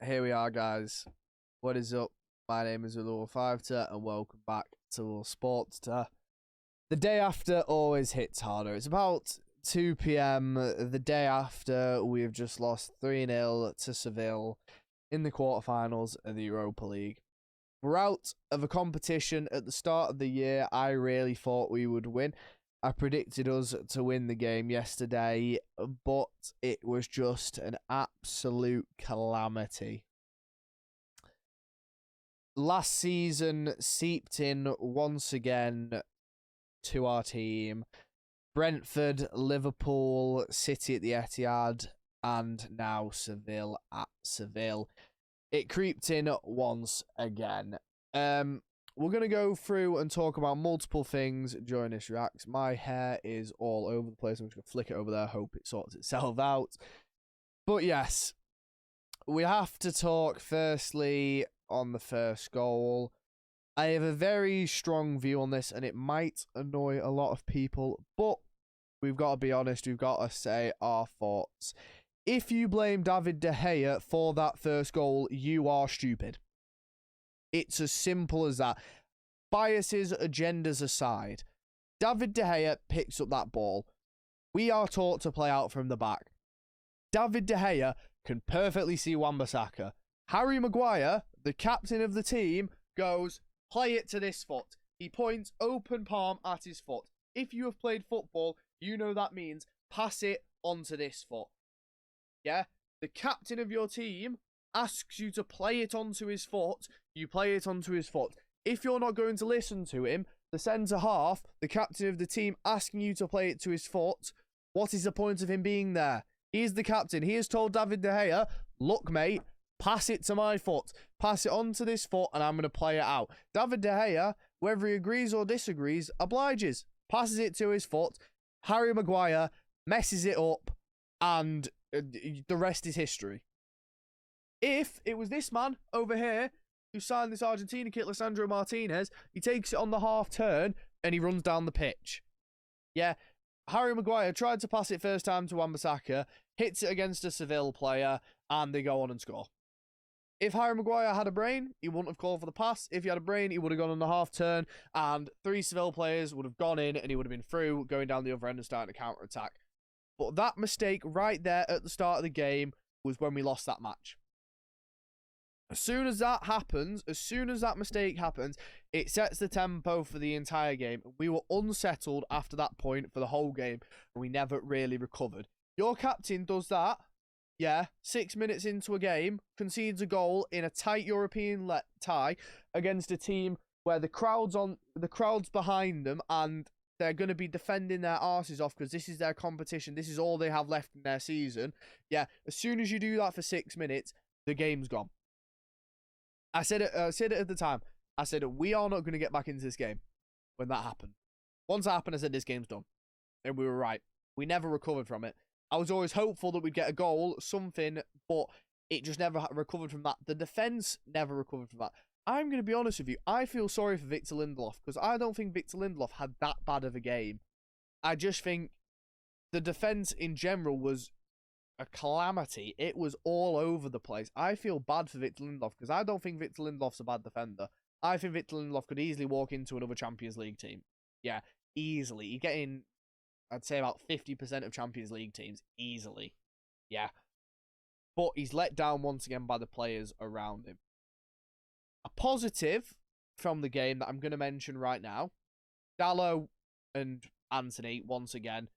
Here we are, guys. What is up? My name is Ulua5 and welcome back to Ulua Sports. The day after always hits harder. It's about 2 p.m. the day after we've just lost 3-0 to Sevilla in the quarterfinals of the Europa League. We're out of a competition at the start of the year I really thought we would win. I predicted us to win the game yesterday, but it was just an absolute calamity. Last season seeped in once again to our team. Brentford, Liverpool, City at the Etihad, and now Seville at Seville. It creeped in once again. We're going to go through and talk about multiple things during this react. My hair is all over the place. I'm just going to flick it over there. Hope it sorts itself out. But yes, we have to talk firstly on the first goal. I have a very strong view on this, and it might annoy a lot of people, but we've got to be honest. We've got to say our thoughts. If you blame David De Gea for that first goal, you are stupid. It's as simple as that. Biases, agendas aside, David De Gea picks up that ball. We are taught to play out from the back. David De Gea can perfectly see Wan-Bissaka. Harry Maguire, the captain of the team, goes, play it to this foot. He points open palm at his foot. If you have played football, you know that means pass it onto this foot. Yeah? The captain of your team asks you to play it onto his foot, you play it onto his foot. If you're not going to listen to him, the centre-half, the captain of the team, asking you to play it to his foot, what is the point of him being there? He is the captain. He has told David De Gea, look, mate, pass it to my foot. Pass it onto this foot, and I'm going to play it out. David De Gea, whether he agrees or disagrees, obliges. Passes it to his foot. Harry Maguire messes it up, and the rest is history. If it was this man over here who signed this Argentina kit, Lisandro Martinez, he takes it on the half turn and he runs down the pitch. Yeah, Harry Maguire tried to pass it first time to Wan-Bissaka, hits it against a Seville player, and they go on and score. If Harry Maguire had a brain, he wouldn't have called for the pass. If he had a brain, he would have gone on the half turn, and 3 Seville players would have gone in, and he would have been through, going down the other end and starting a counter-attack. But that mistake right there at the start of the game was when we lost that match. As soon as that happens, as soon as that mistake happens, it sets the tempo for the entire game. We were unsettled after that point for the whole game, and we never really recovered. Your captain does that, yeah, 6 minutes into a game, concedes a goal in a tight European tie against a team where the crowd's behind them, and they're going to be defending their arses off because this is their competition. This is all they have left in their season. Yeah, as soon as you do that for 6 minutes, the game's gone. I said it at the time. I said, we are not going to get back into this game when that happened. Once that happened, I said, this game's done. And we were right. We never recovered from it. I was always hopeful that we'd get a goal, something, but it just never recovered from that. The defence never recovered from that. I'm going to be honest with you. I feel sorry for Victor Lindelof because I don't think Victor Lindelof had that bad of a game. I just think the defence in general was a calamity. It was all over the place. I feel bad for Victor Lindelof because I don't think Victor Lindelof's a bad defender. I think Victor Lindelof could easily walk into another Champions League team. Yeah, easily. You get in, I'd say, about 50% of Champions League teams. Easily. Yeah. But he's let down once again by the players around him. A positive from the game that I'm going to mention right now. Dalot and Anthony, once again,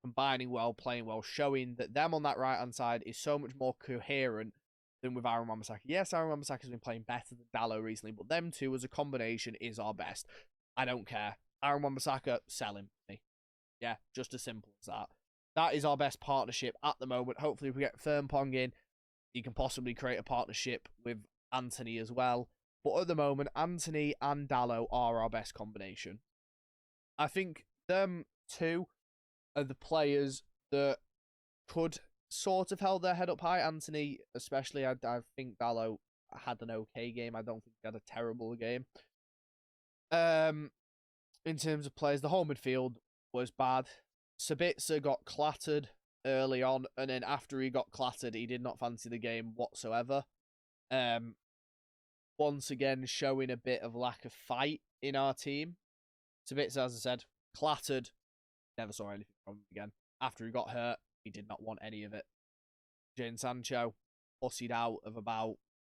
combining well, playing well, showing that them on that right-hand side is so much more coherent than with Aaron Wan-Bissaka. Yes, Aaron Wan-Bissaka has been playing better than Dalot recently, but them two as a combination is our best. I don't care. Aaron Wan-Bissaka, sell him. Yeah, just as simple as that. That is our best partnership at the moment. Hopefully, if we get Frimpong in, you can possibly create a partnership with Anthony as well. But at the moment, Anthony and Dalot are our best combination. I think them two are the players that could sort of held their head up high. Anthony, especially, I think Dalot had an okay game. I don't think he had a terrible game. In terms of players, the whole midfield was bad. Sabitzer got clattered early on, and then after he got clattered, he did not fancy the game whatsoever. Once again, showing a bit of lack of fight in our team. Sabitzer, as I said, clattered. Never saw anything from him again. After he got hurt, he did not want any of it. Jadon Sancho, pussied out of about,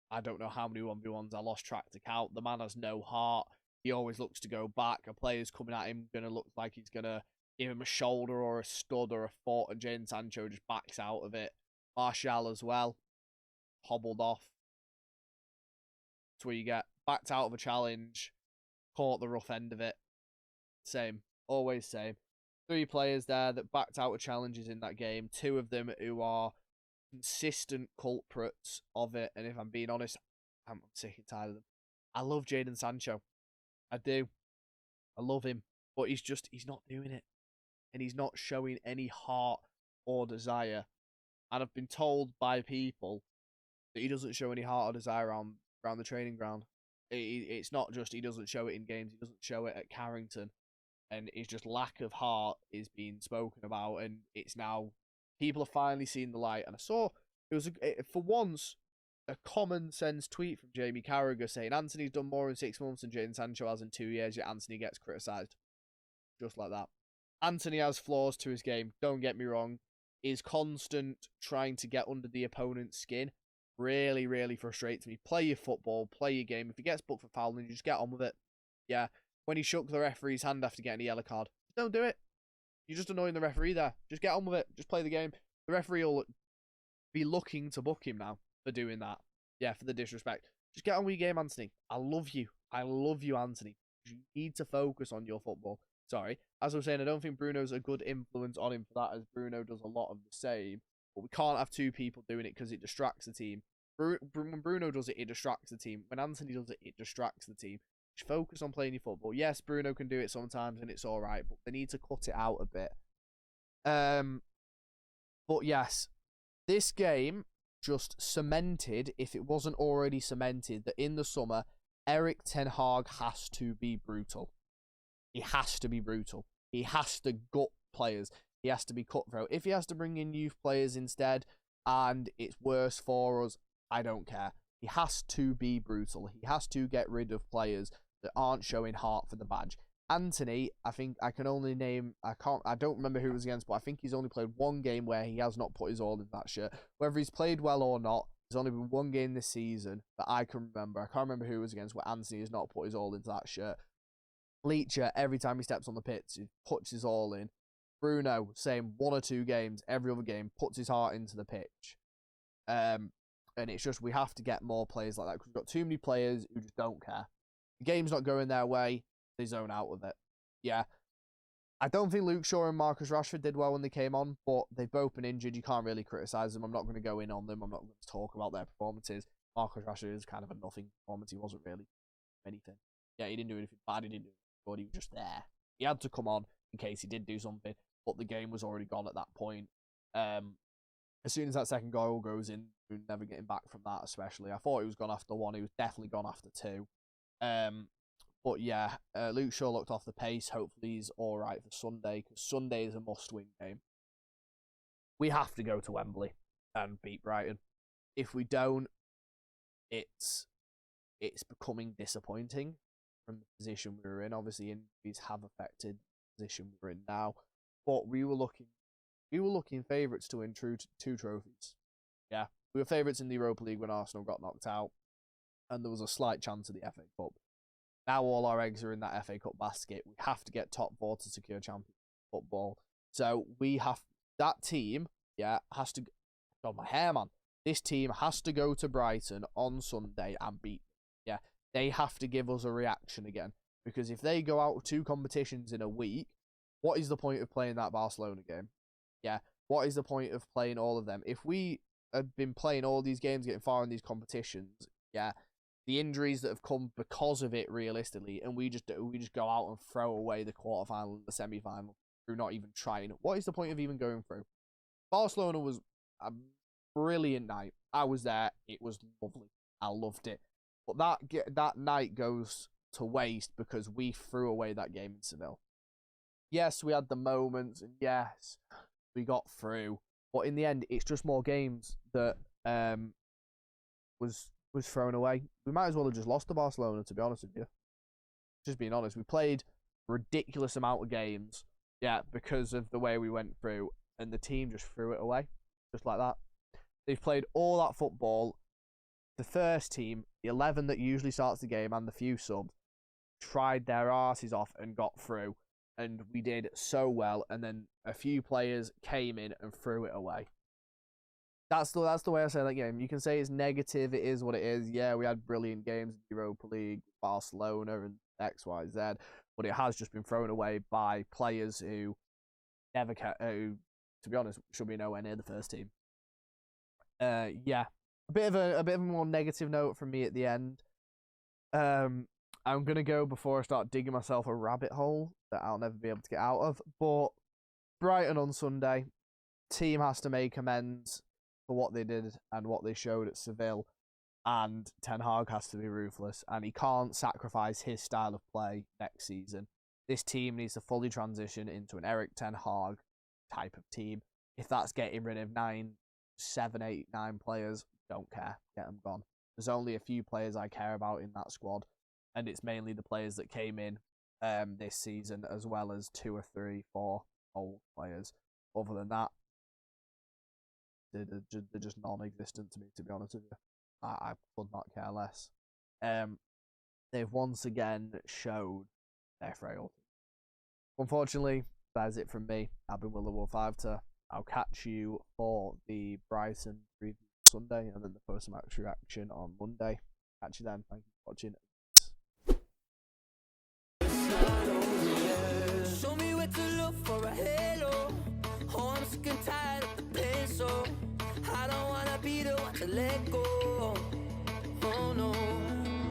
I don't know how many 1v1s, I lost track to count. The man has no heart. He always looks to go back. A player's coming at him, going to look like he's going to give him a shoulder or a stud or a foot, and Jadon Sancho just backs out of it. Martial as well, hobbled off. That's where you get backed out of a challenge, caught the rough end of it. Same, always same. 3 players there that backed out of challenges in that game. 2 of them who are consistent culprits of it. And if I'm being honest, I'm sick and tired of them. I love Jadon Sancho. I do. I love him. But he's not doing it. And he's not showing any heart or desire. And I've been told by people that he doesn't show any heart or desire around the training ground. It's not just he doesn't show it in games. He doesn't show it at Carrington. And it's just lack of heart is being spoken about. And it's now, people are finally seeing the light. And I saw, it was, for once, a common sense tweet from Jamie Carragher saying Anthony's done more in 6 months than Jadon Sancho has in 2 years, yet Anthony gets criticised. Just like that. Anthony has flaws to his game, don't get me wrong. His constant trying to get under the opponent's skin really, really frustrates me. Play your football, play your game. If he gets booked for fouling, you just get on with it. Yeah. When he shook the referee's hand after getting a yellow card, don't do it. You're just annoying the referee there. Just get on with it. Just play the game. The referee will be looking to book him now for doing that. Yeah, for the disrespect. Just get on with your game, Anthony. I love you. I love you, Anthony. You need to focus on your football. Sorry. As I was saying, I don't think Bruno's a good influence on him for that, as Bruno does a lot of the same. But we can't have 2 people doing it because it distracts the team. When Bruno does it, it distracts the team. When Anthony does it, it distracts the team. Just focus on playing your football. Yes, Bruno can do it sometimes and it's alright, but they need to cut it out a bit. But yes, this game just cemented, if it wasn't already cemented, that in the summer, Erik ten Hag has to be brutal. He has to be brutal. He has to gut players. He has to be cutthroat. If he has to bring in youth players instead and it's worse for us, I don't care. He has to be brutal. He has to get rid of players that aren't showing heart for the badge. Anthony, I think I can only name, I don't remember who it was against, but I think he's only played 1 game where he has not put his all in that shirt. Whether he's played well or not, there's only been 1 game this season that I can remember. I can't remember who it was against where Anthony has not put his all into that shirt. Bleacher, every time he steps on the pitch, he puts his all in. Bruno, same, 1 or 2 games, every other game, puts his heart into the pitch. And it's just, we have to get more players like that because we've got too many players who just don't care. The game's not going their way, they zone out with it. Yeah. I don't think Luke Shaw and Marcus Rashford did well when they came on, but they've both been injured. You can't really criticise them. I'm not going to go in on them. I'm not going to talk about their performances. Marcus Rashford is kind of a nothing performance. He wasn't really anything. Yeah, he didn't do anything bad. He didn't do anything good. He was just there. He had to come on in case he did do something, but the game was already gone at that point. As soon as that second goal goes in, we're never getting back from that, especially. I thought he was gone after 1. He was definitely gone after 2. But yeah, Luke Shaw looked off the pace. Hopefully he's all right for Sunday, because Sunday is a must-win game. We have to go to Wembley and beat Brighton. If we don't, it's becoming disappointing from the position we were in. Obviously, injuries have affected the position we're in now, but we were looking favourites to win 2 trophies. Yeah, we were favourites in the Europa League when Arsenal got knocked out, and there was a slight chance of the FA Cup. Now all our eggs are in that FA Cup basket. We have to get top 4 to secure Champions football. So we have, that team, yeah, has to, God, my hair, man. This team has to go to Brighton on Sunday and beat them. Yeah, they have to give us a reaction again. Because if they go out 2 competitions in a week, what is the point of playing that Barcelona game? Yeah, what is the point of playing all of them? If we had been playing all these games, getting far in these competitions, yeah, the injuries that have come because of it, realistically, and we just go out and throw away the quarterfinal and the semi-final through not even trying. What is the point of even going through? Barcelona was a brilliant night. I was there. It was lovely. I loved it. But that night goes to waste because we threw away that game in Seville. Yes, we had the moments, and yes, we got through. But in the end, it's just more games that was was thrown away. We might as well have just lost to Barcelona, to be honest with you. Just being honest, we played a ridiculous amount of games, yeah, because of the way we went through, and the team just threw it away, just like that. They've played all that football. The first team, the 11 that usually starts the game, and the few subs, tried their arses off and got through, and we did so well, and then a few players came in and threw it away. That's the way I say that game. You can say it's negative, it is what it is. Yeah, we had brilliant games in Europa League, Barcelona and X, Y, Z, but it has just been thrown away by players who never who, to be honest, should be nowhere near the first team. Yeah, a bit of a more negative note from me at the end. I'm gonna go before I start digging myself a rabbit hole that I'll never be able to get out of. But Brighton on Sunday, team has to make amends for what they did and what they showed at Seville, and Ten Hag has to be ruthless, and he can't sacrifice his style of play next season. This team needs to fully transition into an Eric Ten Hag type of team. If that's getting rid of 9, 7, 8, 9 players, don't care. Get them gone. There's only a few players I care about in that squad, and it's mainly the players that came in this season, as well as 2 or 3, 4 old players. Other than that, they're just non-existent to me, to be honest with you. I could not care less. They've once again showed their frailty. Unfortunately, that's it from me. I've been Will5. I'll catch you for the Brighton preview Sunday, and then the post-match reaction on Monday. Catch you then. Thank you for watching. Show me where to look for a halo. Oh, I'm sick and tired of the pain, so I don't wanna be the one to let go.